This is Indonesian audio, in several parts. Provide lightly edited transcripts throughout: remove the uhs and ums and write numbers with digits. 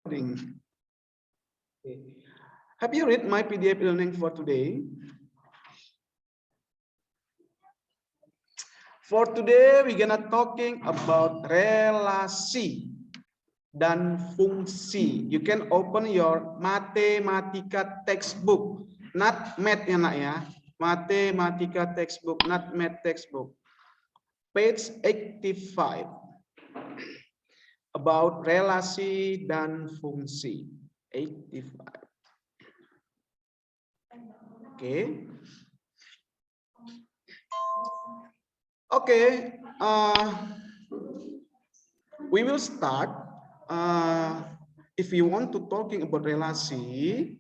Okay. Have you read my PDF learning for today? For today, we're gonna talking about relasi dan fungsi. You can open your matematika textbook, not math ya nak ya. Matematika textbook, not math textbook. Page 85. About relasi dan fungsi. 85. Okay. Okay. We will start. If you want to talking about relasi,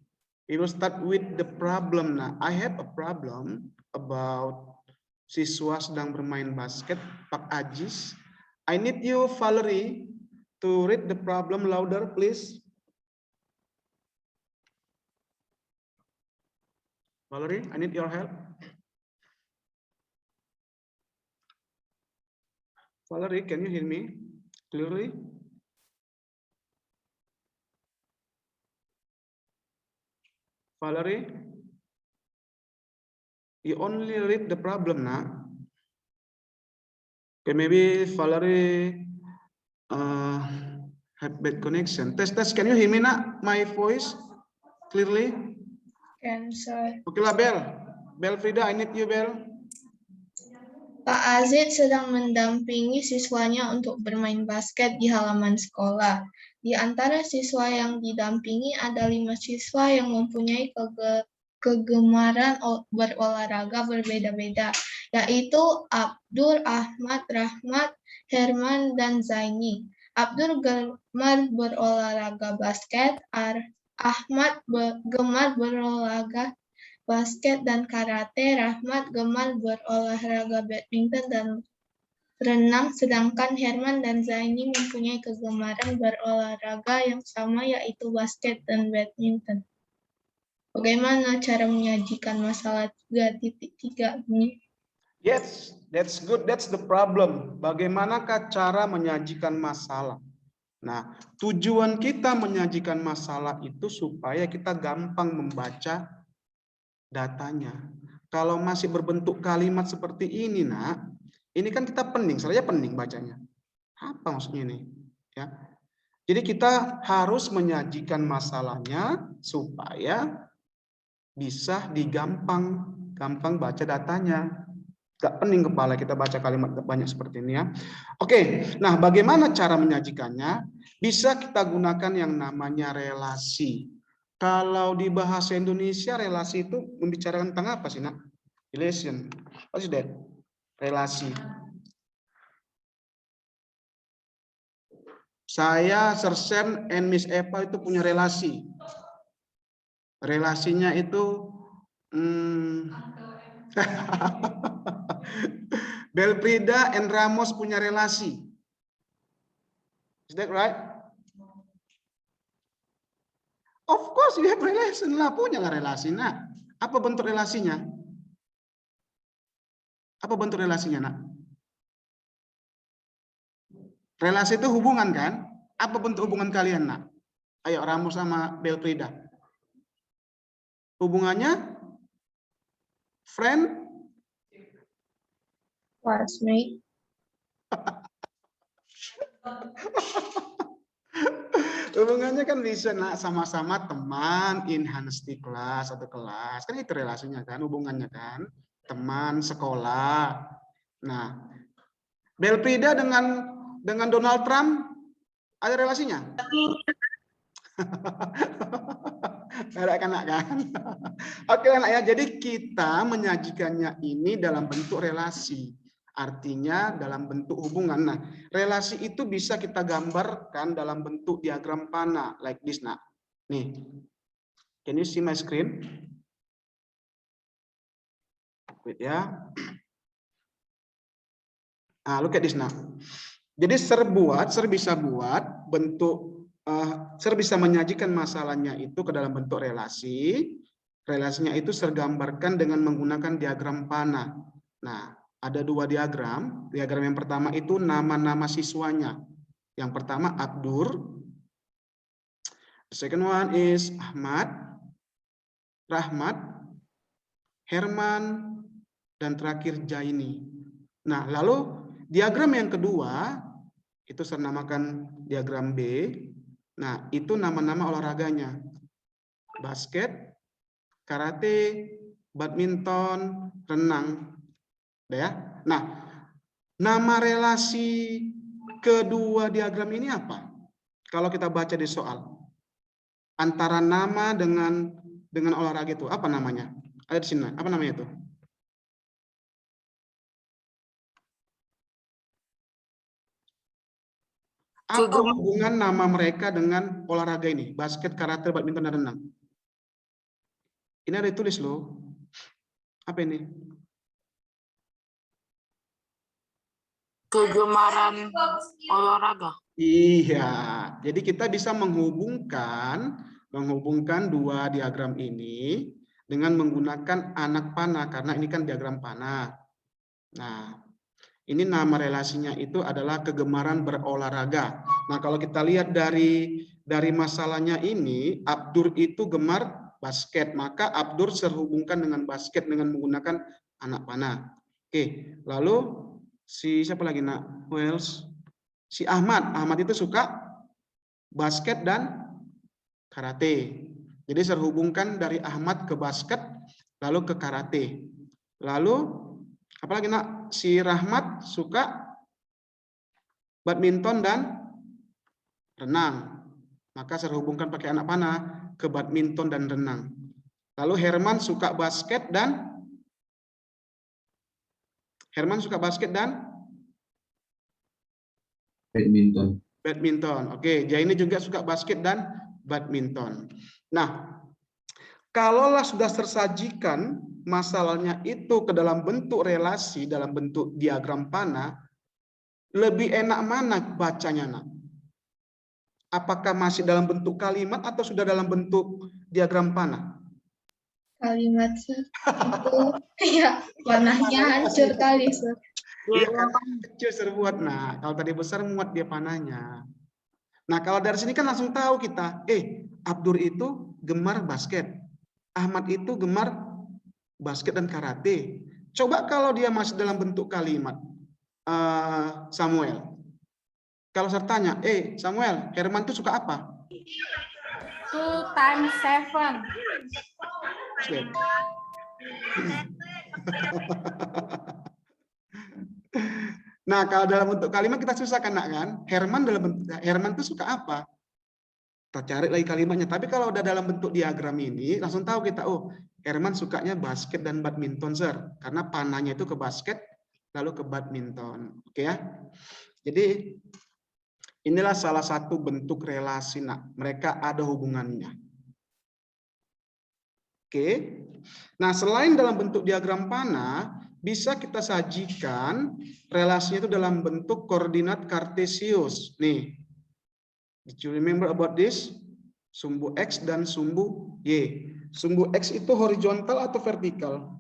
we will start with the problem. Nah, I have a problem about siswa sedang bermain basket, Pak Ajis. I need you, Valerie, to read the problem louder, please. Valerie, I need your help. Valerie, can you hear me clearly? Valerie, you only read the problem now. Okay, maybe Valerie have bad connection. Test. Can you hear me now? My voice clearly? Can, sir. Okay lah, Bel Frida, I need you, Bel. Pak Azid sedang mendampingi siswanya untuk bermain basket di halaman sekolah. Di antara siswa yang didampingi ada 5 siswa yang mempunyai kegemaran berolahraga berbeda-beda, yaitu Abdur, Ahmad, Rahmat, Herman, dan Zaini. Abdur gemar berolahraga basket, Ahmad gemar berolahraga basket dan karate, Rahmat gemar berolahraga badminton dan renang, sedangkan Herman dan Zaini mempunyai kegemaran berolahraga yang sama yaitu basket dan badminton. Bagaimana cara menyajikan masalah 3.3 ini? Yes, that's good. That's the problem. Bagaimanakah cara menyajikan masalah? Nah, tujuan kita menyajikan masalah itu supaya kita gampang membaca datanya. Kalau masih berbentuk kalimat seperti ini, nak, ini kan kita pening, saja pening bacanya. Apa maksudnya ini? Ya. Jadi kita harus menyajikan masalahnya supaya bisa gampang baca datanya. Gak pening kepala kita baca kalimat banyak seperti ini ya. Oke, nah bagaimana cara menyajikannya? Bisa kita gunakan yang namanya relasi. Kalau di bahasa Indonesia relasi itu membicarakan tentang apa sih, nak? Relation. What is that? Relasi. Saya, Sir Sam, and Miss Eva itu punya relasi. Relasinya itu Belprida and Ramos punya relasi. Is that right? Of course you have relation lah, punya lah relasi, nak. Apa bentuk relasinya? Apa bentuk relasinya, nak? Relasi itu hubungan kan? Apa bentuk hubungan kalian, nak? Ayo Ramos sama Belprida. Hubungannya friend? Classmate. Hubungannya kan bisa, nak, sama-sama teman in honesty class, atau kelas. Kan itu relasinya kan, hubungannya kan. Teman sekolah. Nah, Belprida dengan Donald Trump ada relasinya? Ada kan, kan? Oke, anak ya. Jadi kita menyajikannya ini dalam bentuk relasi. Artinya dalam bentuk hubungan. Nah, relasi itu bisa kita gambarkan dalam bentuk diagram panah, like this, nak. Nih, can you see my screen? Wait ya. Nah, look at this, nak. Jadi Sir bisa buat bentuk, Sir bisa menyajikan masalahnya itu ke dalam bentuk relasi. Relasinya itu Sir gambarkan dengan menggunakan diagram panah. Nah, ada 2 diagram. Diagram yang pertama itu nama-nama siswanya. Yang pertama Abdur. The second one is Ahmad, Rahmat, Herman, dan terakhir Jaini. Nah, lalu diagram yang kedua, itu saya namakan diagram B. Nah, itu nama-nama olahraganya. Basket, karate, badminton, renang. Ya. Nah, nama relasi kedua diagram ini apa? Kalau kita baca di soal. Antara nama dengan olahraga itu apa namanya? Ada di sini. Apa namanya itu? Apa hubungan nama mereka dengan olahraga ini? Basket, karate, badminton, dan renang. Ini ada ditulis loh. Apa ini? Kegemaran olahraga. Iya, jadi kita bisa menghubungkan dua diagram ini dengan menggunakan anak panah, karena ini kan diagram panah. Nah, ini nama relasinya itu adalah kegemaran berolahraga. Nah, kalau kita lihat dari masalahnya ini, Abdur itu gemar basket, maka Abdur terhubungkan dengan basket dengan menggunakan anak panah. Oke, lalu siapa lagi nak? Wells. Si Ahmad itu suka basket dan karate. Jadi terhubungkan dari Ahmad ke basket, lalu ke karate. Lalu apalagi nak? Si Rahmat suka badminton dan renang. Maka terhubungkan pakai anak panah ke badminton dan renang. Lalu Herman suka basket dan badminton. Oke, Jaini juga suka basket dan badminton. Nah, kalaulah sudah tersajikan masalahnya itu ke dalam bentuk relasi, dalam bentuk diagram panah, lebih enak mana bacanya, nak? Apakah masih dalam bentuk kalimat atau sudah dalam bentuk diagram panah? Kalimat itu ya panahnya hancur kali, Sir. Iya kan kecil terbuat. Nah, kalau tadi besar muat dia panahnya. Nah, kalau dari sini kan langsung tahu kita, Abdur itu gemar basket. Ahmad itu gemar basket dan karate. Coba kalau dia masih dalam bentuk kalimat, Samuel. Kalau saya tanya, Samuel, Herman itu suka apa? 2 times 7. Nah, kalau dalam bentuk kalimat kita susah kan, Herman itu suka apa? Kita cari lagi kalimatnya. Tapi kalau udah dalam bentuk diagram ini, langsung tahu kita, Herman sukanya basket dan badminton, Sir. Karena panahnya itu ke basket, lalu ke badminton. Oke ya? Jadi, inilah salah satu bentuk relasi, nak. Mereka ada hubungannya. Oke. Nah, selain dalam bentuk diagram panah, bisa kita sajikan relasinya itu dalam bentuk koordinat kartesius. Nih. Did you remember about this? Sumbu X dan sumbu Y. Sumbu X itu horizontal atau vertikal?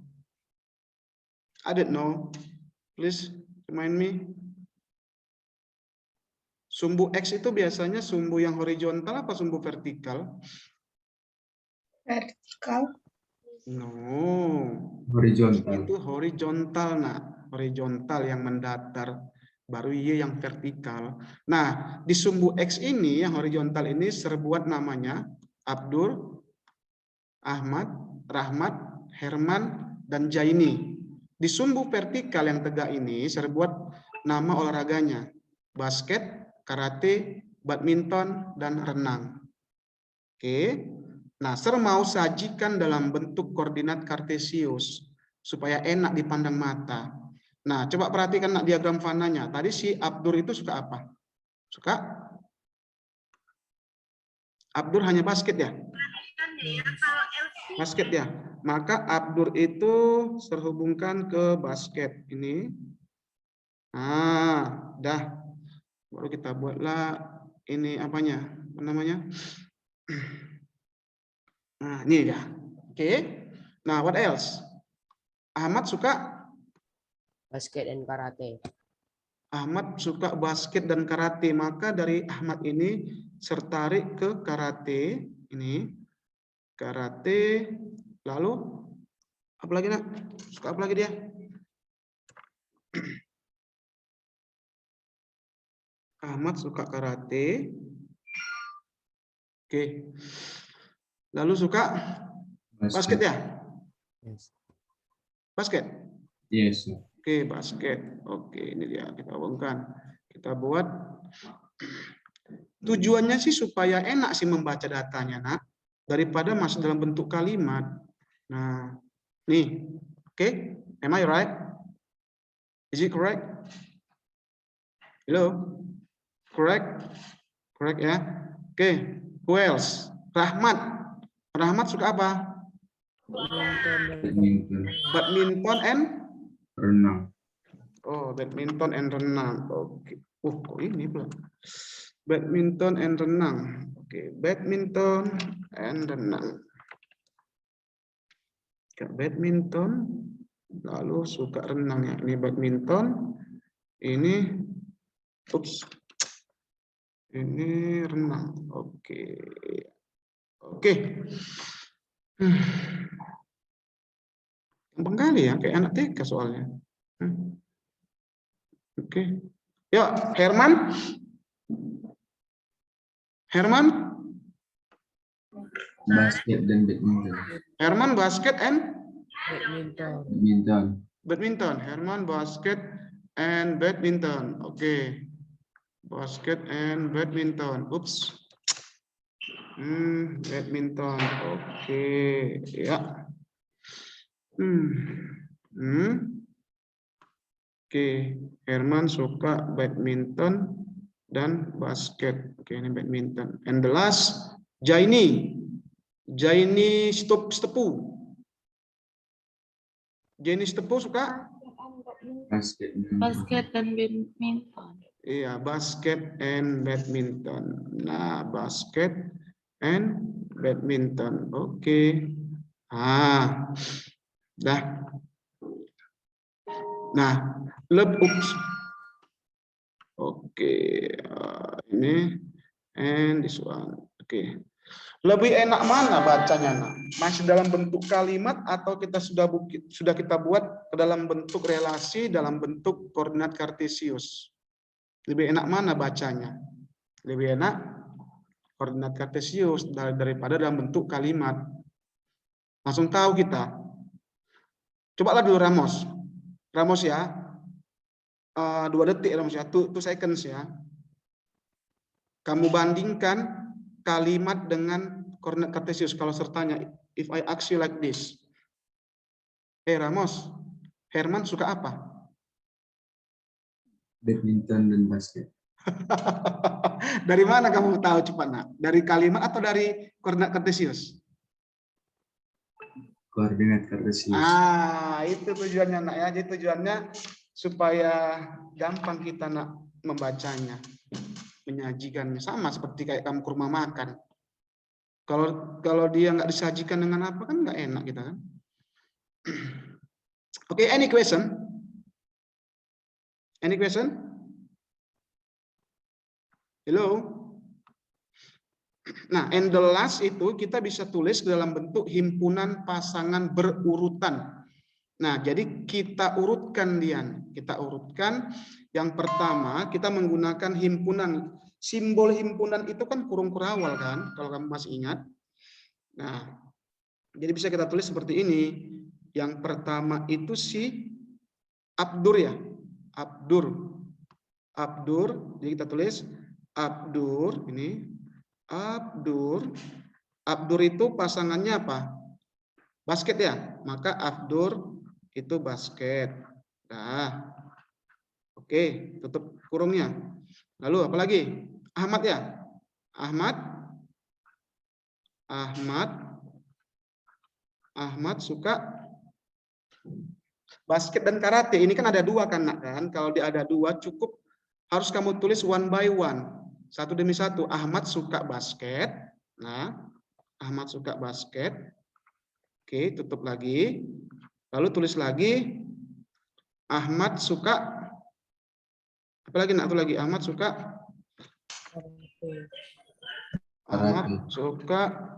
I don't know. Please remind me. Sumbu X itu biasanya sumbu yang horizontal apa sumbu vertikal? Vertikal. No. Horizontal. Itu horizontal, nak. Horizontal yang mendatar. Baru Y yang vertikal. Nah, di sumbu X ini, yang horizontal ini terbuat namanya Abdur, Ahmad, Rahmat, Herman, dan Jaini. Di sumbu vertikal yang tegak ini terbuat nama olahraganya. Basket, karate, badminton, dan renang. Oke. Nah, saya mau sajikan dalam bentuk koordinat kartesius supaya enak dipandang mata. Nah, coba perhatikan nak diagram panahnya. Tadi si Abdur itu suka apa? Suka? Abdur hanya basket ya? Basket ya. Maka Abdur itu terhubungkan ke basket ini. Nah, dah. Baru kita buatlah ini apanya? Apa namanya? Nah, ini ya. Oke. Nah, what else? Ahmad suka basket dan karate. Ahmad suka basket dan karate, maka dari Ahmad ini tertarik ke karate. Ini karate. Lalu apa lagi nak? Suka apa lagi dia? Ahmad suka karate. Oke. Lalu suka basket ya? Yes. Basket. Yes. Oke, basket. Oke, ini dia kita hubungkan. Kita buat. Tujuannya sih supaya enak sih membaca datanya, nak. Daripada masuk dalam bentuk kalimat. Nah, nih. Oke, am I right? Is it correct? Hello? Correct? Correct ya? Oke, who else? Rahmat. Rahmat suka apa? Badminton. Badminton and? Renang. Oh, badminton and renang. Oke. Kok ini pula? Badminton and renang. Oke, badminton and renang. Badminton, lalu suka renang ya. Ini badminton, ini, ups, ini renang. Oke, oke. Gampang kali ya, kayak anak TK soalnya. Oke, yuk Herman. Herman. Basket dan badminton. Herman basket and Badminton. badminton. Herman basket and badminton. Oke. Basket and badminton. Oops. Badminton. Oke, ya. Oke, Herman suka badminton dan basket. Oke, ini badminton. And the last, Jaini. Jaini Stepu. Jaini Stepu suka? Basket. Basket dan badminton. Iya, basket and badminton. Nah, basket and badminton. Oke. Dah. Nah, ups. Oke, ini and this one. Oke. Lebih enak mana bacanya, nak? Masih dalam bentuk kalimat atau kita sudah kita buat ke dalam bentuk relasi, dalam bentuk koordinat kartesius? Lebih enak mana bacanya? Lebih enak koordinat kartesius daripada dalam bentuk kalimat. Langsung tahu kita. Cobalah dulu Ramos. Ramos ya. 2 detik Ramos ya. 2 seconds ya. Kamu bandingkan kalimat dengan koordinat kartesius. Kalau sertanya, if I ask you like this. Ramos, Herman suka apa? Badminton dan basket. Dari mana kamu tahu cepat, nak? Dari kalimat atau dari koordinat kartesius? Koordinat kartesius. Itu tujuannya, nak ya. Jadi tujuannya supaya gampang kita nak membacanya, menyajikannya, sama seperti kayak kamu ke rumah makan. Kalau dia nggak disajikan dengan apa kan nggak enak kita kan. Oke, any question? Any question? Hello? Nah, and the last itu kita bisa tulis dalam bentuk himpunan pasangan berurutan. Nah, jadi kita urutkan dia. Kita urutkan. Yang pertama, kita menggunakan himpunan. Simbol himpunan itu kan kurung kurawal kan, kalau kamu masih ingat. Nah, jadi bisa kita tulis seperti ini. Yang pertama itu si Abdur ya. Abdur. Abdur, jadi kita tulis Abdur ini. Abdur. Abdur itu pasangannya apa? Basket ya. Maka Abdur itu basket. Nah. Oke, tutup kurungnya. Lalu apa lagi? Ahmad ya. Ahmad suka basket dan karate. Ini kan ada 2 kan, nak kan? Kalau dia ada 2 cukup harus kamu tulis one by one. Satu demi satu. Ahmad suka basket. Nah, Ahmad suka basket. Oke, tutup lagi. Lalu tulis lagi Ahmad suka apa lagi, nak? Itu lagi Ahmad suka Ahmad suka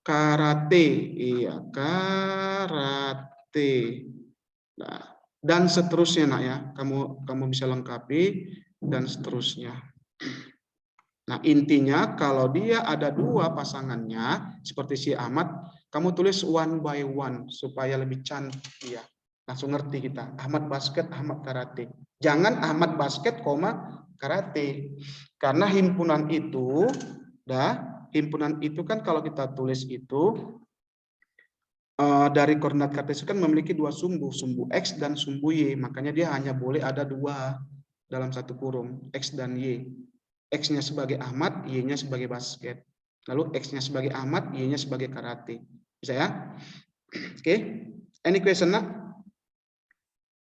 karate. Iya, karate. Nah, dan seterusnya nak ya. Kamu bisa lengkapi dan seterusnya. Nah, intinya kalau dia ada dua pasangannya seperti si Ahmad, kamu tulis one by one supaya lebih cantik ya. Langsung ngerti kita. Ahmad basket, Ahmad karate. Jangan Ahmad basket, karate. Karena himpunan itu kan kalau kita tulis itu dari koordinat kartesius kan memiliki dua sumbu X dan sumbu Y. Makanya dia hanya boleh ada dua dalam satu kurung, X dan Y. X-nya sebagai Ahmad, Y-nya sebagai basket. Lalu X-nya sebagai Ahmad, Y-nya sebagai karate. Bisa ya? Oke. Any question nak?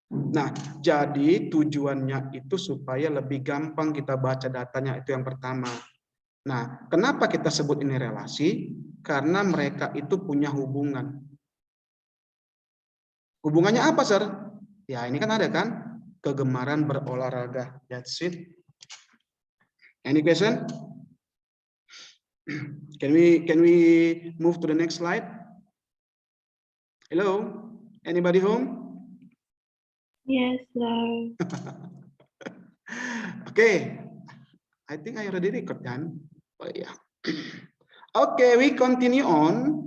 Nah, jadi tujuannya itu supaya lebih gampang kita baca datanya, itu yang pertama. Nah, kenapa kita sebut ini relasi? Karena mereka itu punya hubungan. Hubungannya apa, Sir? Ya, ini kan ada kan? Kegemaran berolahraga. That's it. Any question? Can we move to the next slide? Hello? Anybody home? Yes, sir. Okay. I think I already record kan? Oh yeah. Okay, we continue on.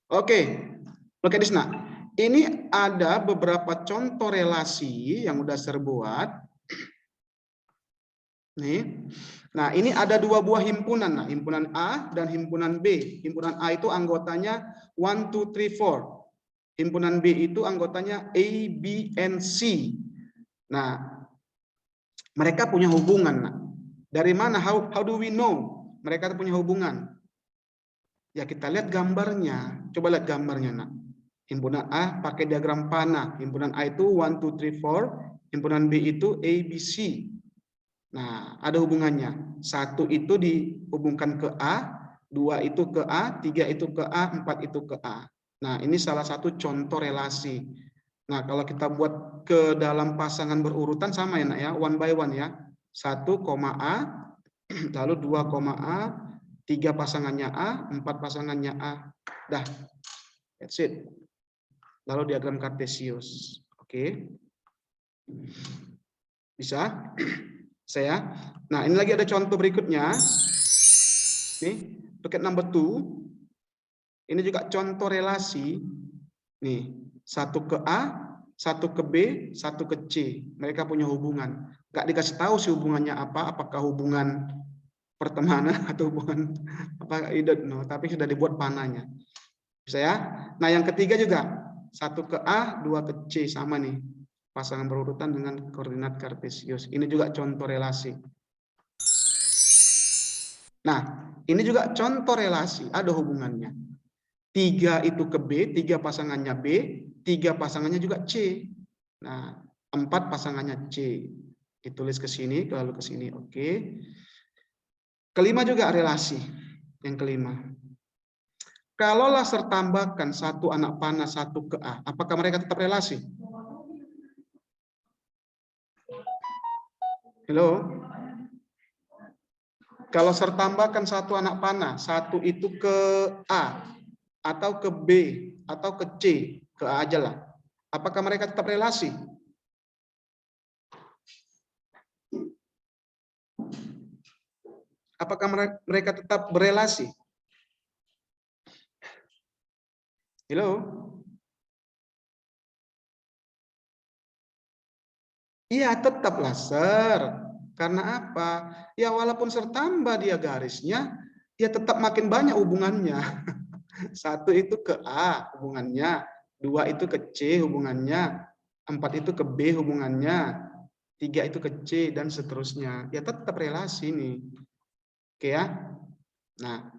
Okay. Look at this now. Ini ada beberapa contoh relasi yang udah saya buat. Nih. Nah, ini ada dua buah himpunan. Nah, himpunan A dan himpunan B. Himpunan A itu anggotanya 1, 2, 3, 4. Himpunan B itu anggotanya A, B, and C. Nah, mereka punya hubungan. Nah, dari mana? How do we know mereka punya hubungan? Ya, kita lihat gambarnya. Coba lihat gambarnya, nak. Himpunan A pakai diagram panah. Himpunan A itu 1, 2, 3, 4. Himpunan B itu A, B, C. Nah, ada hubungannya. 1 itu dihubungkan ke A, 2 itu ke A, 3 itu ke A, 4 itu ke A. Nah, ini salah satu contoh relasi. Nah, kalau kita buat ke dalam pasangan berurutan sama ya, nak ya, one by one ya. 1, A, lalu 2, A, 3 pasangannya A, 4 pasangannya A. Dah. That's it. Lalu diagram kartesius. Oke. Bisa? Saya. Nah, ini lagi ada contoh berikutnya. Nih, look at number 2. Ini juga contoh relasi. Nih, 1 ke A, 1 ke B, 1 ke C. Mereka punya hubungan. Nggak dikasih tahu sih hubungannya apa, apakah hubungan pertemanan atau hubungan apa, I don't know, tapi sudah dibuat panahnya. Bisa ya? Nah, yang ketiga juga 1 ke A, 2 ke C, sama nih. Pasangan berurutan dengan koordinat kartesius. Ini juga contoh relasi. Nah, ini juga contoh relasi, ada hubungannya. 3 itu ke B, 3 pasangannya B, 3 pasangannya juga C. Nah, 4 pasangannya C. Ditulis ke sini, lalu ke sini. Oke. Kelima juga relasi. Yang kelima. Kalau laser tambahkan 1 anak panah 1 ke A, apakah mereka tetap relasi? Halo? Kalau laser tambahkan 1 anak panah, 1 itu ke A, atau ke B, atau ke C, ke A aja lah. Apakah mereka tetap relasi? Apakah mereka tetap berelasi? Halo? Iya, tetap laser. Karena apa? Ya walaupun sertambah dia garisnya, ya tetap makin banyak hubungannya. 1 itu ke A hubungannya, 2 itu ke C hubungannya, 4 itu ke B hubungannya, 3 itu ke C, dan seterusnya. Ya tetap relasi nih. Oke ya. Nah,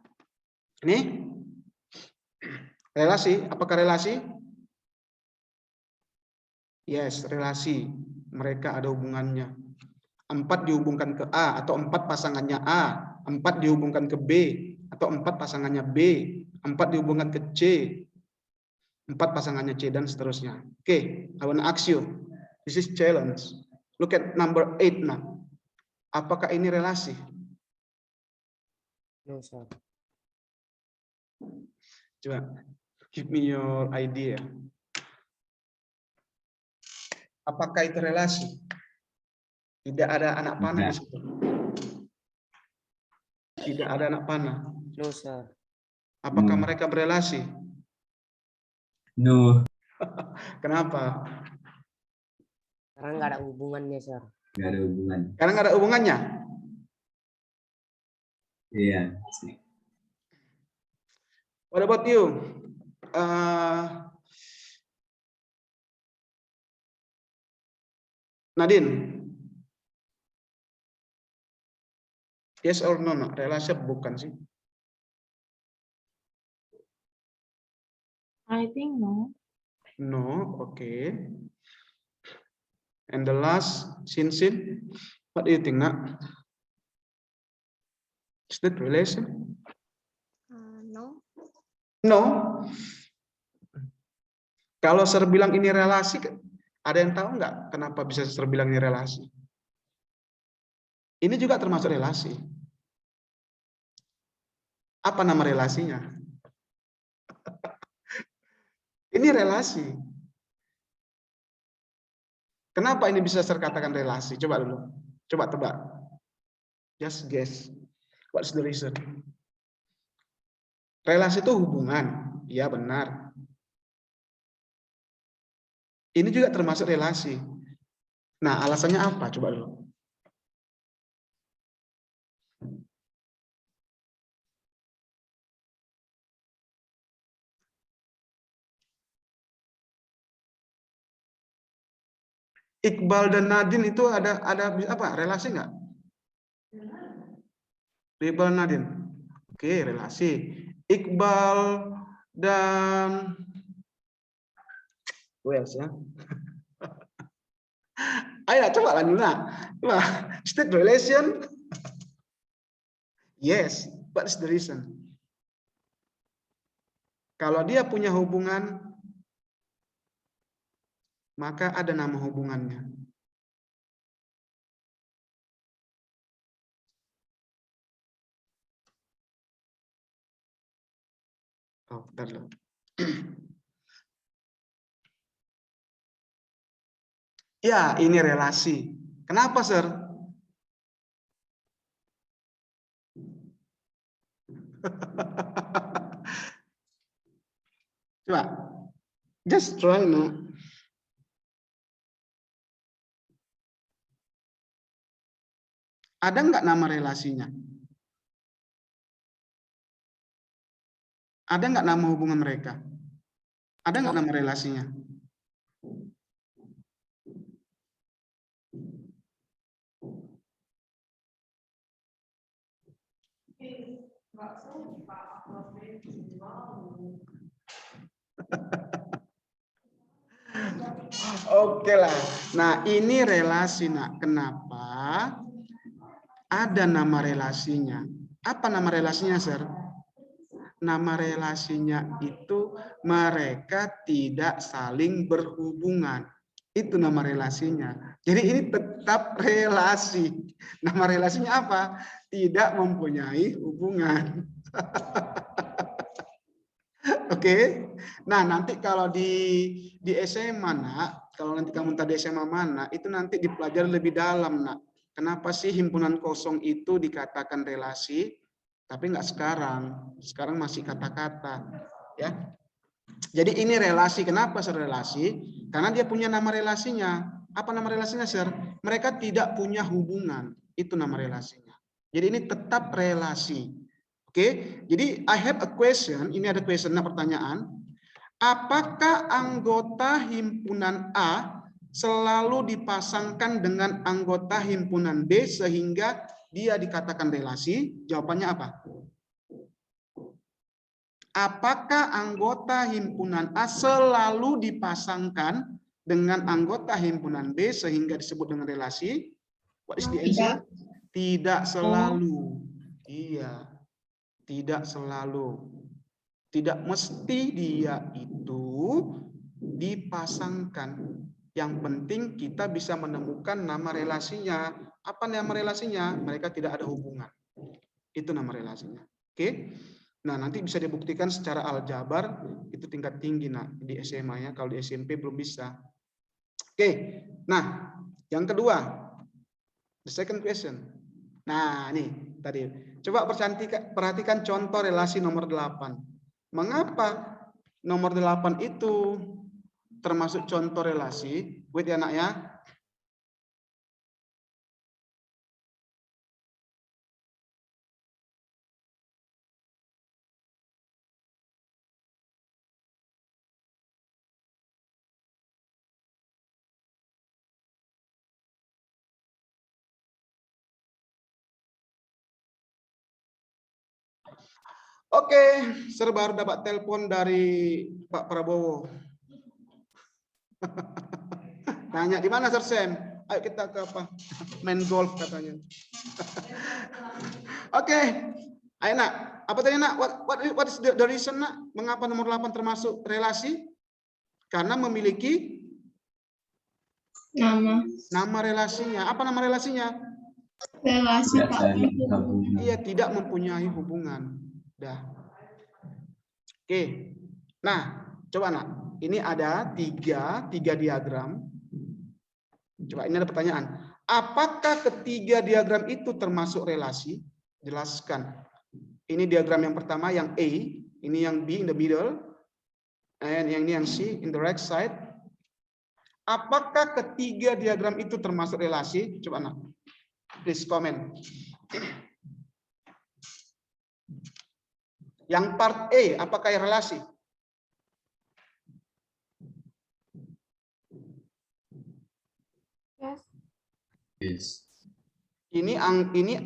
ini relasi. Apakah relasi? Yes, relasi. Mereka ada hubungannya. 4 dihubungkan ke A, atau 4 pasangannya A. 4 dihubungkan ke B, atau 4 pasangannya B. 4 dihubungkan ke C. 4 pasangannya C, dan seterusnya. Oke, I want to ask you. This is challenge. Look at number 8 nak. Apakah ini relasi? No, sir. Coba give me your idea. Apakah itu relasi? Tidak ada anak panah di situ. Tidak ada anak panah. No, sir. Apakah No. mereka berelasi? No. Kenapa? Karena nggak ada hubungannya, sir. Nggak ada hubungan. Karena nggak ada hubungannya. Iya. What about you? Nadine? Yes or no? No? Relasi bukan sih? I think no. No, okay. And the last, Sin, what do you think, Nak? Is that relation? No. No. Kalau Sir bilang ini relasi, ada yang tahu nggak kenapa bisa Sir bilang ini relasi? Ini juga termasuk relasi. Apa nama relasinya? Ini relasi. Kenapa ini bisa Sir katakan relasi? Coba dulu. Coba tebak. Just guess. What's the reason? Relasi itu hubungan. Iya benar. Ini juga termasuk relasi. Nah, alasannya apa? Coba dulu. Iqbal dan Nadine itu ada apa? Relasi nggak? Iqbal Nadine. Oke, relasi. Iqbal dan ya. Ayo coba lanjut lah. Coba state relation. Yes, what is the reason? Kalau dia punya hubungan, maka ada nama hubungannya. Oh, bentar loh. Ya, ini relasi. Kenapa, Sir? Coba, just try now. Ada nggak nama relasinya? Ada nggak nama hubungan mereka? Ada nggak nama relasinya? Oke lah. Nah, ini relasi, Nak. Kenapa? Ada nama relasinya. Apa nama relasinya, Sir? Nama relasinya itu mereka tidak saling berhubungan. Itu nama relasinya. Jadi ini tetap relasi. Nama relasinya apa? Tidak mempunyai hubungan. Oke. Nah, nanti kalau di SMA, Nak, kalau nanti kamu tadi SMA mana, itu nanti dipelajari lebih dalam, Nak. Kenapa sih himpunan kosong itu dikatakan relasi? Tapi nggak sekarang. Sekarang masih kata-kata, ya. Jadi ini relasi. Kenapa Sir relasi? Karena dia punya nama relasinya. Apa nama relasinya, Sir? Mereka tidak punya hubungan. Itu nama relasinya. Jadi ini tetap relasi. Oke. Jadi I have a question. Ini ada question, pertanyaan. Apakah anggota himpunan A selalu dipasangkan dengan anggota himpunan B sehingga dia dikatakan relasi? Jawabannya apa? Apakah anggota himpunan A selalu dipasangkan dengan anggota himpunan B sehingga disebut dengan relasi? What is the answer? Tidak selalu. Iya. Tidak selalu. Tidak mesti dia itu dipasangkan. Yang penting kita bisa menemukan nama relasinya. Apa nama relasinya? Mereka tidak ada hubungan. Itu nama relasinya. Oke. Nah, nanti bisa dibuktikan secara aljabar, itu tingkat tinggi di SMA ya. Kalau di SMP belum bisa. Oke. Nah, yang kedua, the second question. Nah, nih tadi. Coba perhatikan contoh relasi nomor 8. Mengapa nomor 8 itu termasuk contoh relasi? Wait ya, Nak ya. Oke, saya baru dapat telepon dari Pak Prabowo. Tanya di mana Sir Sam? Ayo kita ke apa? Main golf katanya. Oke. Ayo Nak, apa tadi Nak? What is the reason Nak? Mengapa nomor 8 termasuk relasi? Karena memiliki nama relasinya. Apa nama relasinya? Relasi Tidak Pak. saling hubungan. Iya, tidak mempunyai hubungan. Dah. Oke. Nah, coba Nak. Ini ada tiga diagram. Coba ini ada pertanyaan. Apakah ketiga diagram itu termasuk relasi? Jelaskan. Ini diagram yang pertama yang A, ini yang B in the middle, and yang ini yang C in the right side. Apakah ketiga diagram itu termasuk relasi? Coba Nak. Please comment. Yang part A, apakah relasi? Yes. Yes. Ini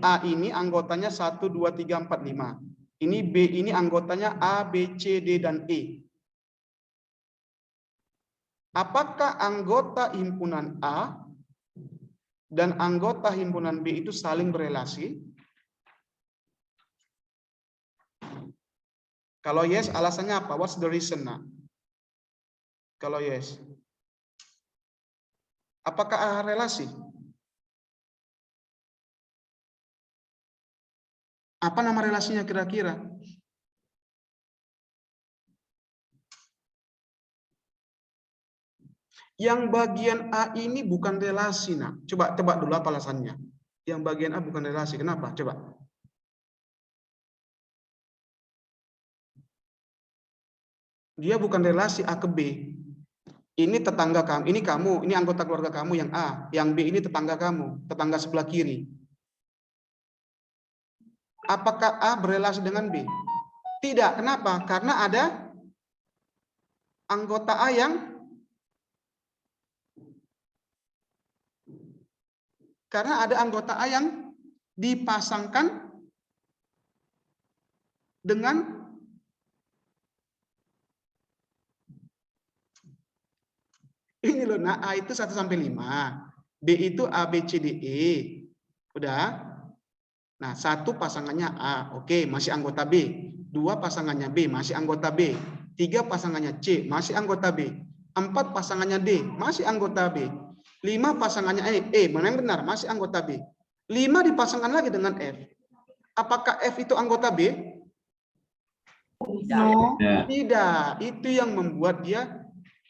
A ini anggotanya 1, 2, 3, 4, 5. Ini B ini anggotanya A, B, C, D, dan E. Apakah anggota himpunan A dan anggota himpunan B itu saling berelasi? Kalau yes, alasannya apa? What's the reason? Nah? Kalau yes. Apakah relasi? Apa nama relasinya kira-kira? Yang bagian A ini bukan relasi, Nak. Coba tebak dulu apa alasannya. Yang bagian A bukan relasi. Kenapa? Coba. Dia bukan relasi A ke B. Ini tetangga kamu, ini anggota keluarga kamu yang A, yang B ini tetangga kamu, tetangga sebelah kiri. Apakah A berelasi dengan B? Tidak. Kenapa? Karena ada anggota A yang dipasangkan dengan ini loh. Nah, A itu 1 sampai 5. B itu A, B, C, D, E. Udah? Nah, 1 pasangannya A. Oke, masih anggota B. 2 pasangannya B, masih anggota B. 3 pasangannya C, masih anggota B. 4 pasangannya D, masih anggota B. 5 pasangannya E, mana yang benar? Masih anggota B. 5 dipasangkan lagi dengan F. Apakah F itu anggota B? No. Tidak. Itu yang membuat dia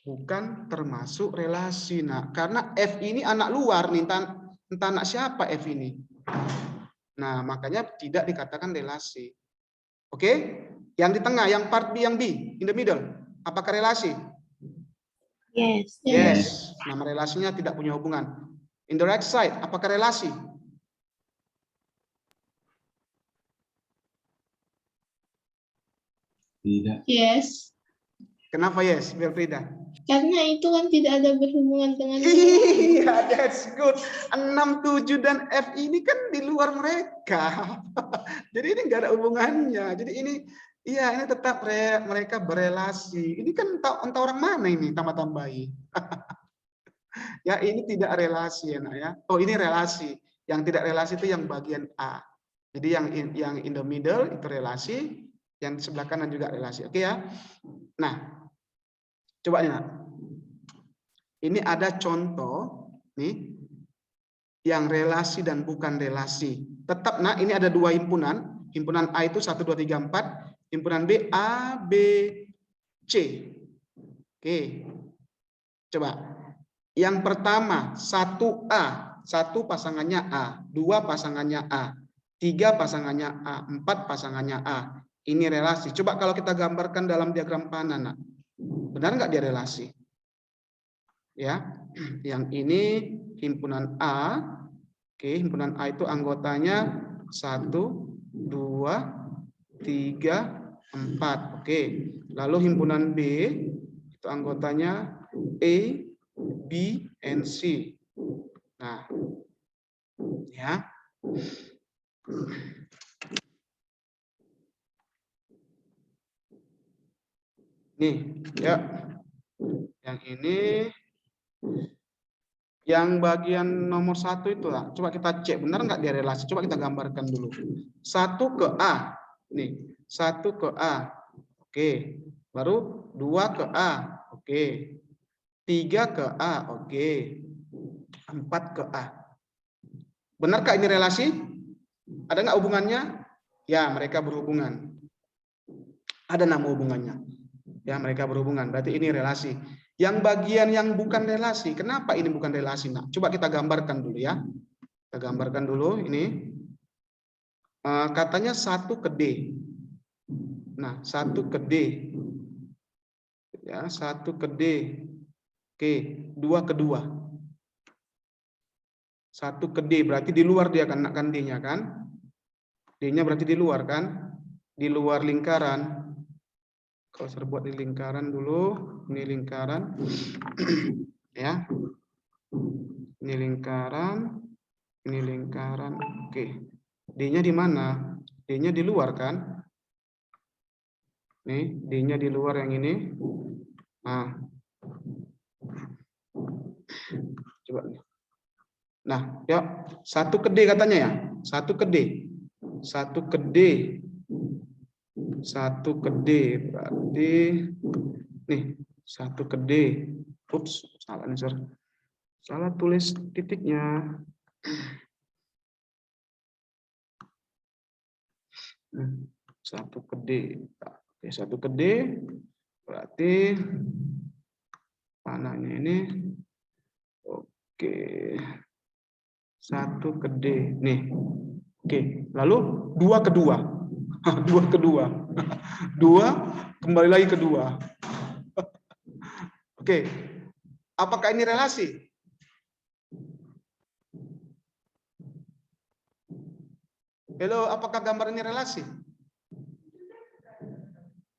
bukan termasuk relasi. Nah, karena F ini anak luar nih, entah anak siapa F ini. Nah, makanya tidak dikatakan relasi. Oke? Yang di tengah, yang part B, yang B, in the middle, apakah relasi? Yes. Yes. Nama relasinya tidak punya hubungan. In the right side, apakah relasi? Tidak. Yes. Kenapa yes, Belfrida? Karena itu kan tidak ada berhubungan dengan Iya, that's good. 6, 7, dan F ini kan di luar mereka. Jadi ini nggak ada hubungannya. Jadi ini, iya ini tetap mereka berelasi. Ini kan entah orang mana ini tambah-tambahi. Ya ini tidak relasi ya, Nak ya. Oh ini relasi. Yang tidak relasi itu yang bagian A. Jadi yang in the middle itu relasi, yang di sebelah kanan juga relasi. Oke ya. Nah, coba nih Nak. Ini ada contoh nih yang relasi dan bukan relasi. Tetap nah ini ada dua himpunan. Himpunan A itu 1 2 3 4, himpunan B A B C. Oke. Coba. Yang pertama 1A, 1 pasangannya A, 2 pasangannya A, 3 pasangannya A, 4 pasangannya A. Ini relasi. Coba kalau kita gambarkan dalam diagram panah, nah. Benar nggak dia relasi? Ya, yang ini himpunan A. Oke, himpunan A itu anggotanya 1, 2, 3, 4. Oke. Lalu himpunan B itu anggotanya A, B, and C. Nah, ya. Nih, ya. Yang ini yang bagian nomor 1 itu lah. Coba kita cek benar nggak dia relasi. Coba kita gambarkan dulu. 1 ke A. Nih, 1 ke A. Oke. Baru 2 ke A. Oke. 3 ke A. Oke. 4 ke A. Benarkah ini relasi? Ada nggak hubungannya? Ya, mereka berhubungan. Ada nama hubungannya. Ya, mereka berhubungan. Berarti ini relasi. Yang bagian yang bukan relasi, kenapa ini bukan relasi? Nah, coba kita gambarkan dulu ya. Kita gambarkan dulu ini. Katanya 1 ke D. Nah, 1 ke D. Ya, 1 ke D. Oke, 2 ke 2. 1 ke D berarti di luar dia kan, D-nya kan? D-nya berarti di luar kan? Di luar lingkaran. Kalau saya buat di lingkaran dulu, ini lingkaran, ya, ini lingkaran, oke. D-nya di mana? D-nya di luar kan? Nih, D-nya di luar yang ini. Nah, coba nih. Nah, ya, 1 ke D katanya ya, 1 ke D, 1 ke D. 1 ke D berarti nih 1 ke D. Ups, salah nih, Sir. Salah tulis titiknya. 1 ke D. Oke, 1 ke D berarti panahnya ini. Oke. 1 ke D. Nih. Oke, lalu 2 ke 2. 2 ke 2. 2 kembali lagi ke 2. Oke. Apakah ini relasi? Halo, apakah gambar ini relasi?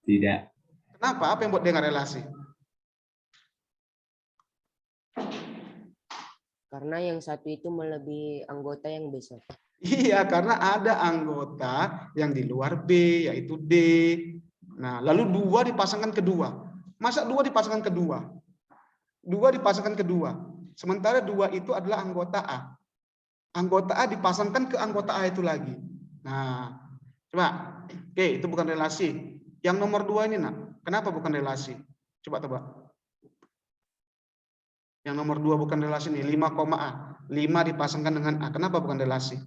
Tidak. Kenapa? Apa yang buat dia nggak relasi? Karena yang satu itu melebihi anggota yang besar. Iya, karena ada anggota yang di luar B, yaitu D. Nah, lalu 2 dipasangkan ke 2. Masa 2 dipasangkan ke 2? 2 dipasangkan ke 2. Sementara 2 itu adalah anggota A. Anggota A dipasangkan ke anggota A itu lagi. Nah, coba. Oke, itu bukan relasi. Yang nomor 2 ini, nak, kenapa bukan relasi? Coba tebak. Yang nomor 2 bukan relasi nih, 5, A. 5 dipasangkan dengan A. Kenapa bukan relasi?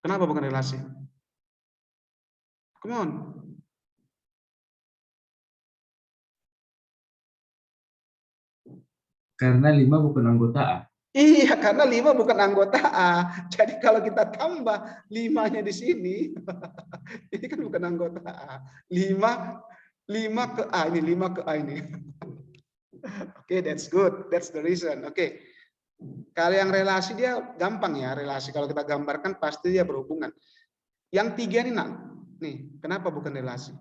Kenapa bukan relasi? Come on. Karena 5 bukan anggota A. Iya, karena 5 bukan anggota A. Jadi kalau kita tambah 5-nya di sini, ini kan bukan anggota A. 5 ke A ini, 5 ke A ini. Oke, that's good. That's the reason. Oke. Kalau yang relasi dia gampang ya, relasi kalau kita gambarkan pasti dia berhubungan. Yang 3 ini, nak. Nih, kenapa bukan relasi?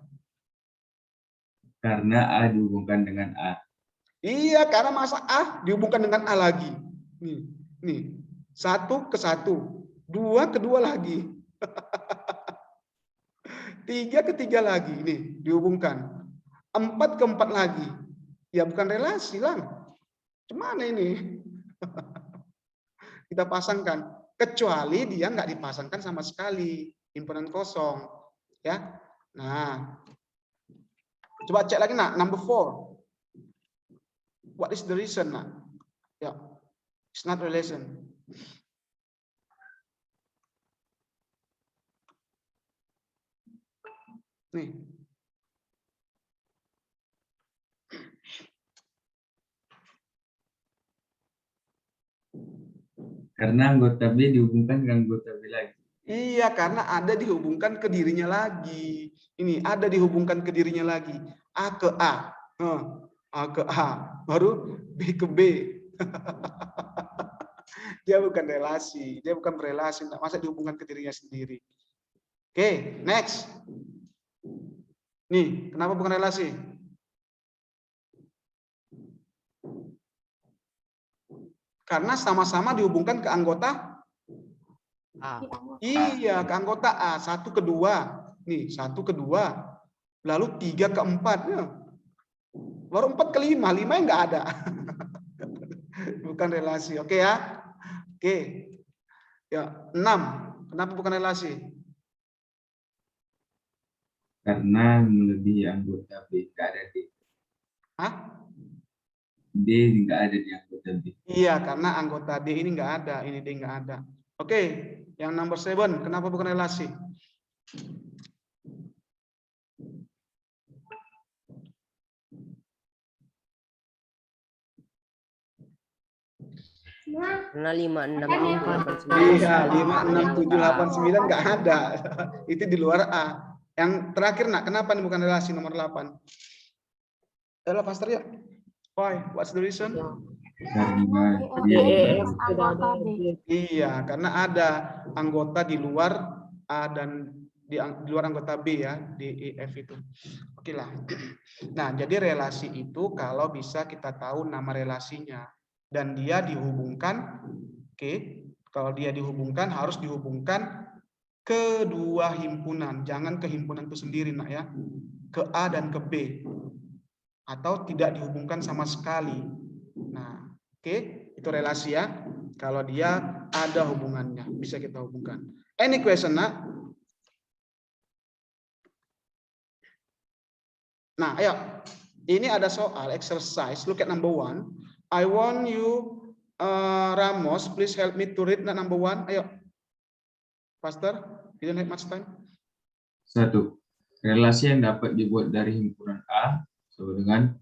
Karena A dihubungkan dengan A. Iya, karena masa A dihubungkan dengan A lagi. Nih. 1 ke 1, 2 ke 2 lagi. 3 ke 3 lagi, nih dihubungkan. 4 ke 4 lagi. Ya bukan relasi lah. Gimana ini? Kita pasangkan. Kecuali dia nggak dipasangkan sama sekali. Himpunan kosong. Ya. Nah, coba cek lagi nak, number 4. What is the reason nak? Ya, it's not relation. Nih. Karena anggota B dihubungkan dengan anggota B lagi. Iya, karena ada dihubungkan ke dirinya lagi. Ini ada dihubungkan ke dirinya lagi. A ke A. A ke A. Baru B ke B. Dia bukan relasi. Dia bukan relasi. Masa dihubungkan ke dirinya sendiri. Oke, next. Nih, kenapa bukan relasi? Karena sama-sama dihubungkan ke anggota A. Iya, ke anggota A. 1 ke 2. Nih, 1 ke 2. Lalu 3 ke 4. Ya. Baru 4 ke 5. 5 yang nggak ada. Bukan relasi. Oke ya. Oke. Ya, 6. Kenapa bukan relasi? Karena melebihi anggota B, nggak ada D. Hah? D nggak ada di anggota B. Iya, karena anggota D ini nggak ada. Ini D nggak ada. Oke, yang number 7. Kenapa bukan relasi? Karena 5, 6, 7, 8, 9. Iya, 5, 6, 7, 8, 9 nggak ada. Itu di luar A. Yang terakhir nak, kenapa ini bukan relasi nomor 8? Ayolah, Pastor ya. Why? What's the reason? Karena Iya, karena ada anggota di luar A dan di luar anggota B ya, di EF itu. Oke lah. Nah, jadi relasi itu kalau bisa kita tahu nama relasinya dan dia dihubungkan, oke, kalau dia dihubungkan harus dihubungkan ke dua himpunan, jangan ke himpunan itu sendiri nak ya, ke A dan ke B, atau tidak dihubungkan sama sekali. Nah, oke, itu relasi ya. Kalau dia ada hubungannya, bisa kita hubungkan. Any question nak? Nah, ayo. Ini ada soal exercise. Look at number 1. I want you, Ramos, please help me to read number 1. Ayo. Pastor, you don't have much time. 1. Relasi yang dapat dibuat dari himpunan A sama dengan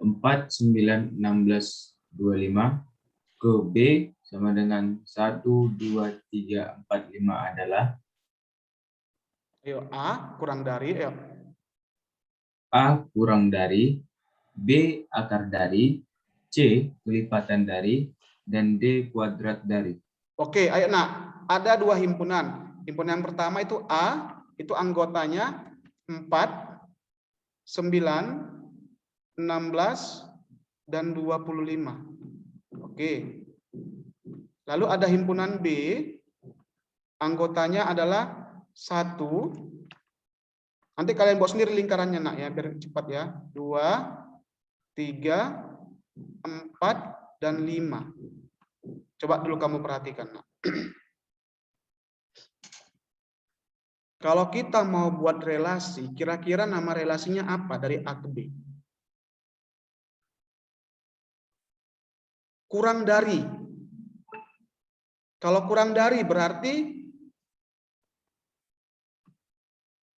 4, 9, 16, 25 ke B sama dengan 1, 2, 3, 4, 5 adalah Ayo, A kurang dari, ayo. A kurang dari, B akar dari, C kelipatan dari, dan D kuadrat dari. Oke, ayo nak. Ada dua himpunan. Himpunan yang pertama itu A, itu anggotanya 4, 9, 16, dan 25. Oke. Lalu ada himpunan B, anggotanya adalah 1. Nanti kalian buat sendiri lingkarannya nak ya, biar cepat ya. 2, 3, 4, dan 5. Coba dulu kamu perhatikan nak. Kalau kita mau buat relasi, kira-kira nama relasinya apa dari A ke B? Kurang dari. Kalau kurang dari berarti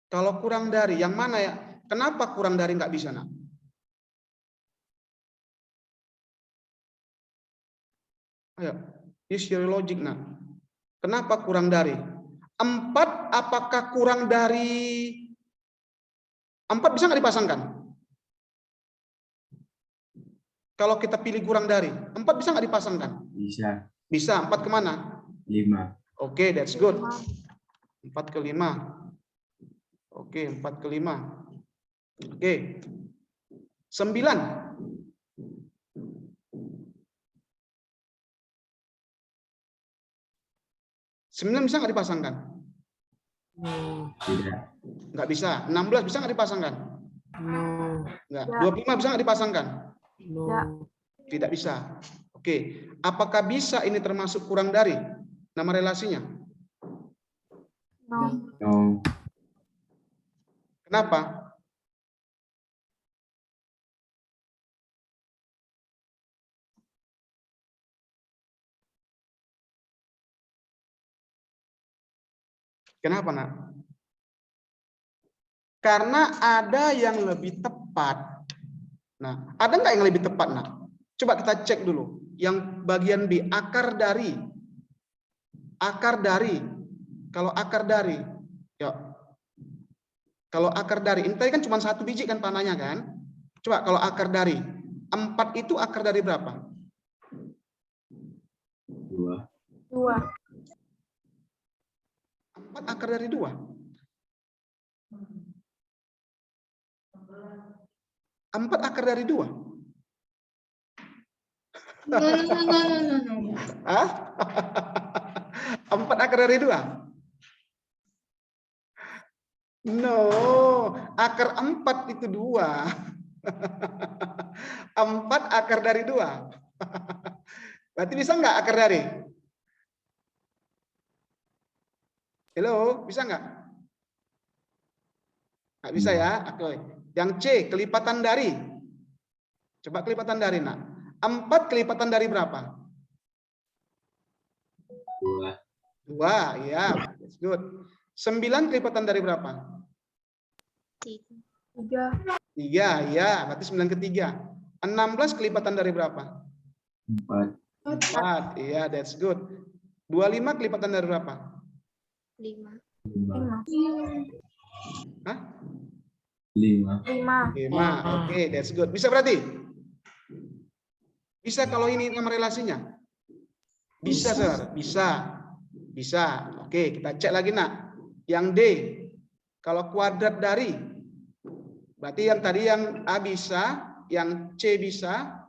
kalau kurang dari yang mana ya? Kenapa kurang dari nggak bisa nak? Ayo, use your logic nak. Kenapa kurang dari? 4 apakah kurang dari 4 bisa nggak dipasangkan? Kalau kita pilih kurang dari 4 bisa nggak dipasangkan? Bisa. Bisa. 4 kemana? 5. Oke, that's good. 4 ke 5. Oke, 4 ke 5. Oke. 9. 9 bisa nggak dipasangkan? Tidak. Nggak bisa. 16 bisa nggak dipasangkan? Nggak. 25 bisa nggak dipasangkan? Tidak bisa. Oke. Apakah bisa ini termasuk kurang dari nama relasinya? No. Kenapa? Kenapa, Nak? Karena ada yang lebih tepat. Nah, ada nggak yang lebih tepat, Nak? Coba kita cek dulu. Yang bagian B, akar dari. Akar dari. Kalau akar dari, yuk. Kalau akar dari, ini tadi kan cuma 1 biji kan panahnya kan? Coba kalau akar dari, 4 itu akar dari berapa? 2. 4 akar dari 2. 4 akar dari 2. No. Hah? 4 akar dari 2. No, akar 4 itu 2. 4 akar dari 2. Berarti bisa nggak akar dari? Halo, bisa nggak? Nggak bisa ya? Oke. Yang C, kelipatan dari. Coba kelipatan dari, Nak. 4 kelipatan dari berapa? 2. 2, ya. That's good. 9 kelipatan dari berapa? 3. 3, ya. Berarti 9 ke 3. 16 kelipatan dari berapa? 4. 4, iya, that's good. 25 kelipatan dari berapa? 5. 5. Hah? 5. 5, oke, that's good. Bisa berarti? Bisa kalau ini nama relasinya? Bisa, Sir. Bisa. Bisa. Oke, kita cek lagi, Nak. Yang D, kalau kuadrat dari, berarti yang tadi yang A bisa, yang C bisa,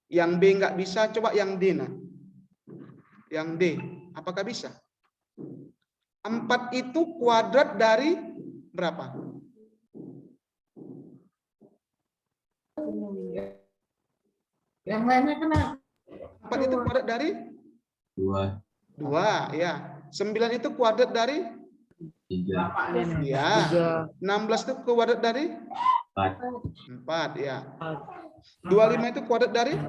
yang B nggak bisa, coba yang D, Nak. Yang D, apakah bisa? 4 itu kuadrat dari berapa? Yang lainnya kena. 4 itu kuadrat dari 2. 2, ya. 9 itu kuadrat dari 3. ya. 16 itu kuadrat dari 4. 4, ya. 25 itu kuadrat dari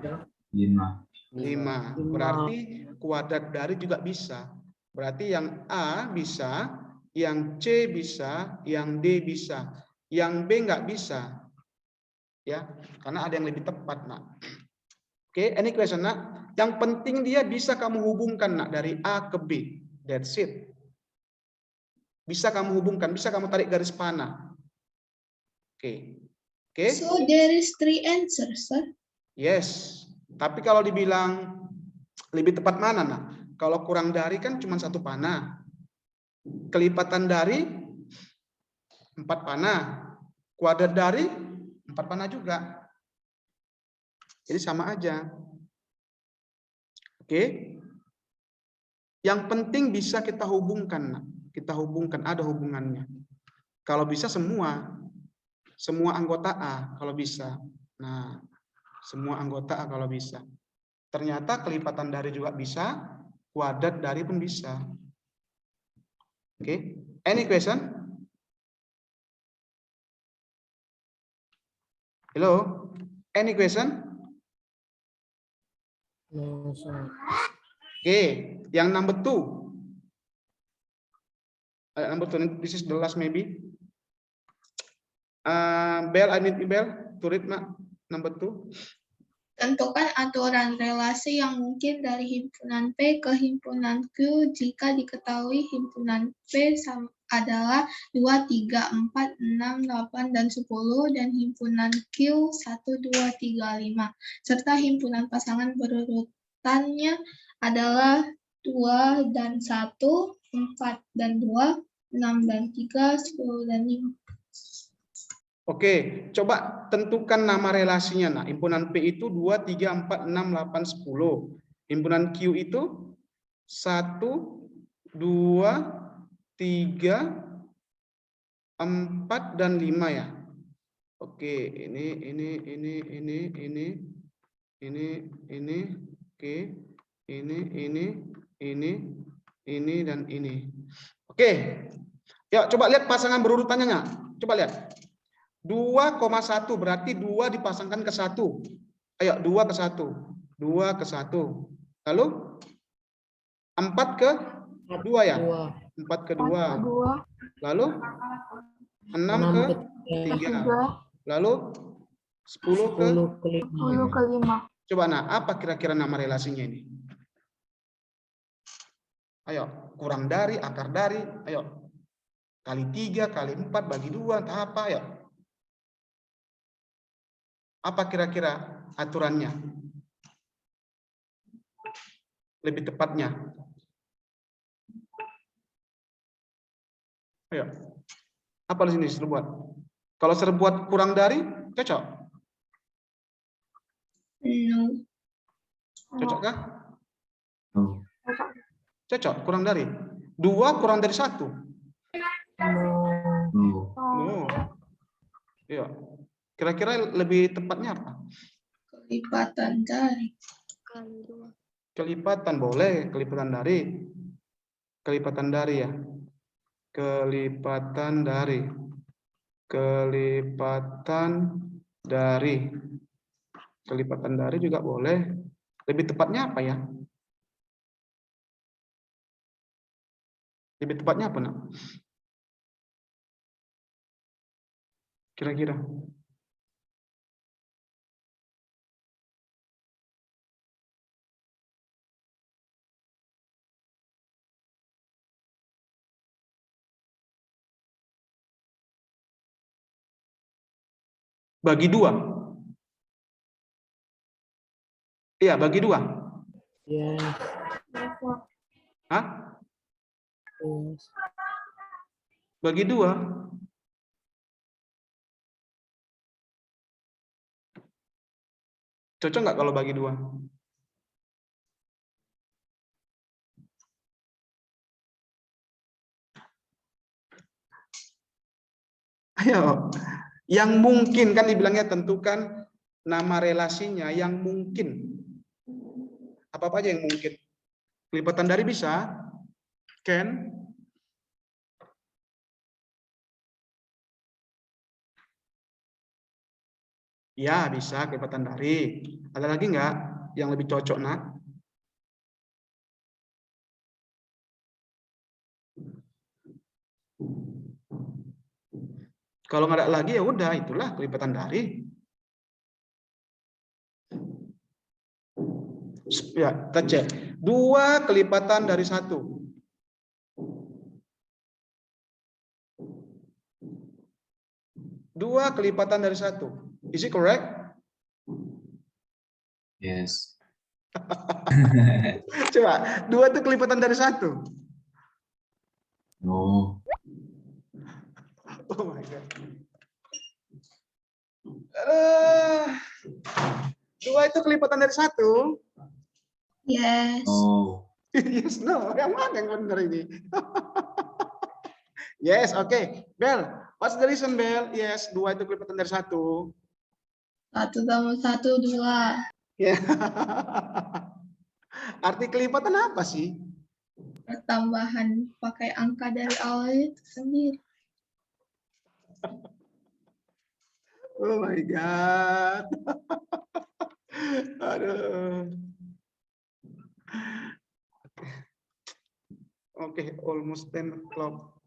5. 5. Berarti kuadrat dari juga bisa. Berarti yang A bisa, yang C bisa, yang D bisa, yang B nggak bisa. Ya, karena ada yang lebih tepat, Nak. Oke, any question, Nak? Yang penting dia bisa kamu hubungkan, Nak, dari A ke B. That's it. Bisa kamu hubungkan, bisa kamu tarik garis panah. Oke. Oke. So there is 3 answers, sir. Yes. Tapi kalau dibilang lebih tepat mana, Nak? Kalau kurang dari kan cuma 1 panah. Kelipatan dari 4 panah. Kuadrat dari 4 panah juga. Jadi sama aja. Oke. Yang penting bisa kita hubungkan, Nak. Kita hubungkan, ada hubungannya. Kalau bisa semua anggota A kalau bisa. Nah, semua anggota A kalau bisa. Ternyata kelipatan dari juga bisa, kuadrat dari pun bisa. Oke, any question? Hello, any question? Oke, yang number 2. Number 2, this is the last maybe. Bell, I need Bell to read, Nak. Number 2. Tentukan aturan relasi yang mungkin dari himpunan P ke himpunan Q jika diketahui himpunan P adalah 2, 3, 4, 6, 8, dan 10, dan himpunan Q 1, 2, 3, 5. Serta himpunan pasangan berurutannya adalah 2 dan 1, 4 dan 2, 6 dan 3, 10 dan 5. Oke, coba tentukan nama relasinya. Nah, himpunan P itu 2, 3, 4, 6, 8, 10. Himpunan Q itu 1, 2, 3, 4, dan 5 ya. Oke, ini, oke, ini, dan ini. Oke, Ya, coba lihat pasangan berurutannya nggak? Coba lihat. 2,1 berarti 2 dipasangkan ke 1. Ayo, 2 ke 1. 2 ke 1. Lalu 4 ke 2 ya? 4 ke 2. Lalu 6 ke 3. Lalu 10 ke 5. Coba nah, apa kira-kira nama relasinya ini? Ayo, kurang dari, akar dari, ayo. Kali 3, kali 4, bagi 2, entah apa, ayo. Apa kira-kira aturannya? Lebih tepatnya. Ayo. Apa di sini serbuat? Kalau serbuat kurang dari, cocok? Cocok kah? No. Cocok, kurang dari. 2 kurang dari 1. No. Oh. Iya. Kira-kira lebih tepatnya apa? Kelipatan dari. Kali 2. Kelipatan boleh, kelipatan dari. Kelipatan dari ya. Kelipatan dari. Kelipatan dari. Kelipatan dari juga boleh. Lebih tepatnya apa ya? Lebih tepatnya apa, Nak? Kira-kira. Bagi 2. Iya, bagi 2. Yes. Hah? Yes. Bagi 2. Cocok nggak kalau bagi 2? Ayo. Yang mungkin kan dibilangnya tentukan nama relasinya yang mungkin. Apa aja yang mungkin? Kelipatan dari bisa? Can? Ya, bisa kelipatan dari. Ada lagi nggak yang lebih cocok, Nak? Kalau nggak ada lagi ya udah, itulah kelipatan dari. Ya, kita cek. 2 kelipatan dari 1. 2 kelipatan dari 1. Is it correct? Yes. Coba, 2 itu kelipatan dari 1. No. Oh my God. 2 itu kelipatan dari 1. Yes. No. Yes, no. Yang mana yang benar ini? Yes, oke. Okay. Bel, what's the reason, Bel? Yes, 2 itu kelipatan dari 1. 1 tambah 1, 2. Ya. Arti kelipatan apa sih? Pertambahan pakai angka dari awal itu sendiri. Oh my God. Aduh. Oke, almost 10 o'clock.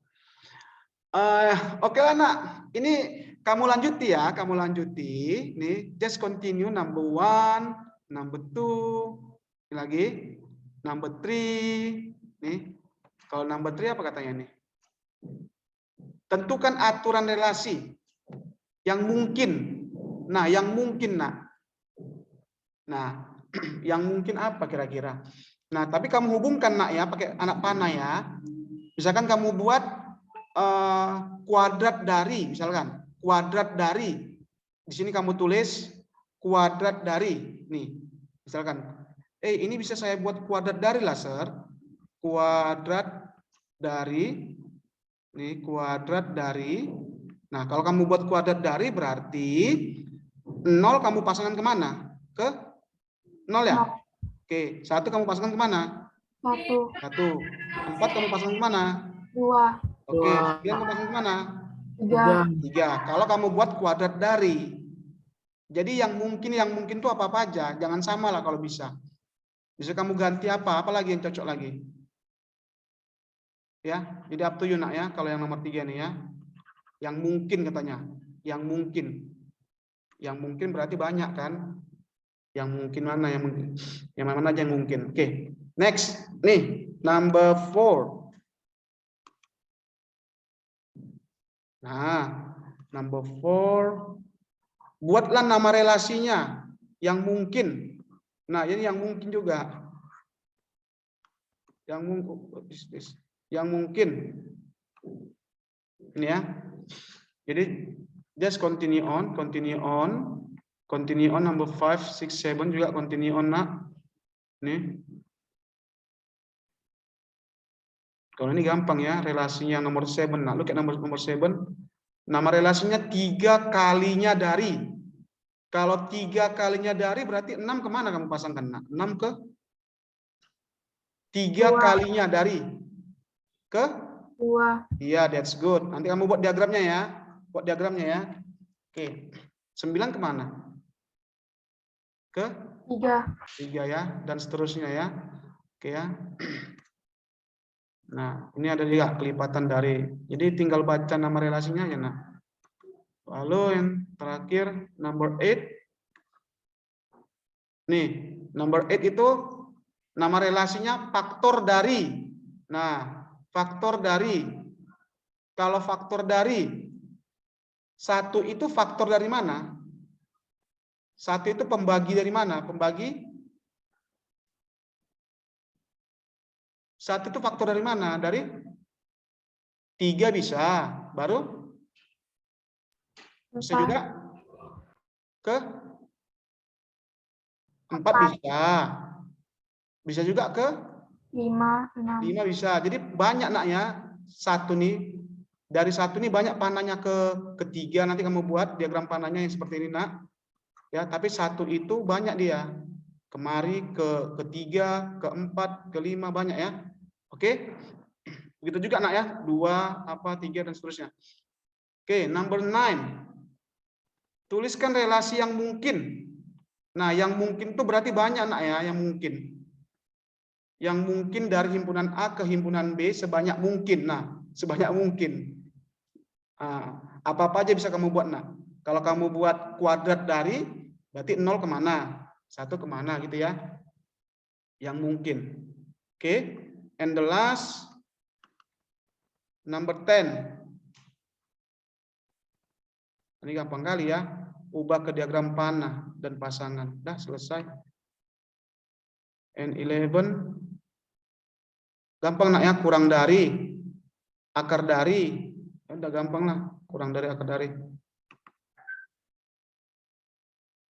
Oke lah, Nak. Ini kamu lanjuti ya, kamu lanjuti. Nih, just continue number 1, number 2. Ini lagi, number 3. Nih, kalau number 3 apa katanya nih? Tentukan aturan relasi yang mungkin. Nah, yang mungkin, Nak. Nah, yang mungkin apa kira-kira? Nah, tapi kamu hubungkan, Nak, ya, pakai anak panah ya. Misalkan kamu buat kuadrat dari, misalkan kuadrat dari. Di sini kamu tulis kuadrat dari. Nih, misalkan, ini bisa saya buat kuadrat dari lah, Sir. Kuadrat dari. Nih, kuadrat dari. Nah, kalau kamu buat kuadrat dari berarti 0 kamu pasangkan kemana? Ke 0 ya? Oke, 1 kamu pasangkan kemana? 1, 1. 4 kamu pasangkan kemana? 2, Oke, 9 kepasang kemana? 3. 3. Kalau kamu buat kuadrat dari. Jadi yang mungkin itu apa aja. Jangan sama lah kalau bisa. Bisa kamu ganti apa lagi yang cocok lagi. Ya, jadi up to you nak ya. Kalau yang nomor 3 nih ya. Yang mungkin katanya. Yang mungkin. Yang mungkin berarti banyak kan. Yang mungkin mana yang mungkin. Yang mana aja yang mungkin. Oke. Next. Nih, number 4. Nah, number 4. Buatlah nama relasinya yang mungkin. Nah, ini yang mungkin juga. Yang mungkin. Ini ya. Jadi just continue on number 5, 6, 7 juga continue on nak. Nih. Kalau ini gampang ya, relasinya nomor 7. Nah, look at nomor 7. Nama relasinya 3 kalinya dari. Kalau 3 kalinya dari berarti 6 kemana kamu pasangkan? Nah, 6 ke 3 kalinya dari ke 2. Iya, that's good. Nanti kamu buat diagramnya ya. Buat diagramnya ya. Oke. 9 kemana? Ke 3 ya. Dan seterusnya ya. Oke ya. Nah, ini ada juga kelipatan dari. Jadi tinggal baca nama relasinya ya. Nah. Lalu yang terakhir, number 8. Nih, number 8 itu nama relasinya faktor dari. Nah, faktor dari. Kalau faktor dari 1 itu faktor dari mana? 1 itu pembagi dari mana? Pembagi 1 itu faktor dari mana? Dari 3 bisa. Baru? Bisa juga? Ke 4 bisa. Bisa juga ke 5, 6. 5 bisa. Jadi banyak nak ya. 1 nih. Dari 1 nih banyak panahnya ke 3. Nanti kamu buat diagram panahnya yang seperti ini nak. Ya, tapi 1 itu banyak dia. Kemari ke 3, ke 4, ke 5 banyak ya. Oke. Begitu juga nak ya. 2, 3 dan seterusnya. Oke, number 9. Tuliskan relasi yang mungkin. Nah, yang mungkin itu berarti banyak nak ya, yang mungkin. Yang mungkin dari himpunan A ke himpunan B sebanyak mungkin. Nah, sebanyak mungkin. Apa-apa aja bisa kamu buat nak. Kalau kamu buat kuadrat dari, berarti 0 kemana? 1 kemana gitu ya. Yang mungkin. Oke. And the last, number 10. Ini gampang kali ya. Ubah ke diagram panah dan pasangan. Dah selesai. And 11. Gampang nak ya, kurang dari. Akar dari. Udah gampang lah. Kurang dari akar dari.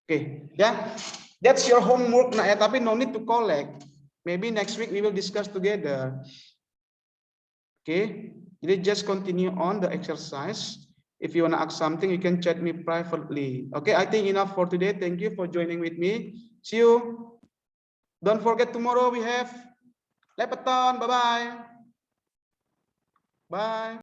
Oke, ya. That's your homework nak ya, tapi no need to collect. Maybe next week we will discuss together. Oke. Jadi just continue on the exercise. If you want to ask something, you can chat me privately. Okay, I think enough for today. Thank you for joining with me. See you. Don't forget tomorrow we have Lepeton. Bye-bye. Bye.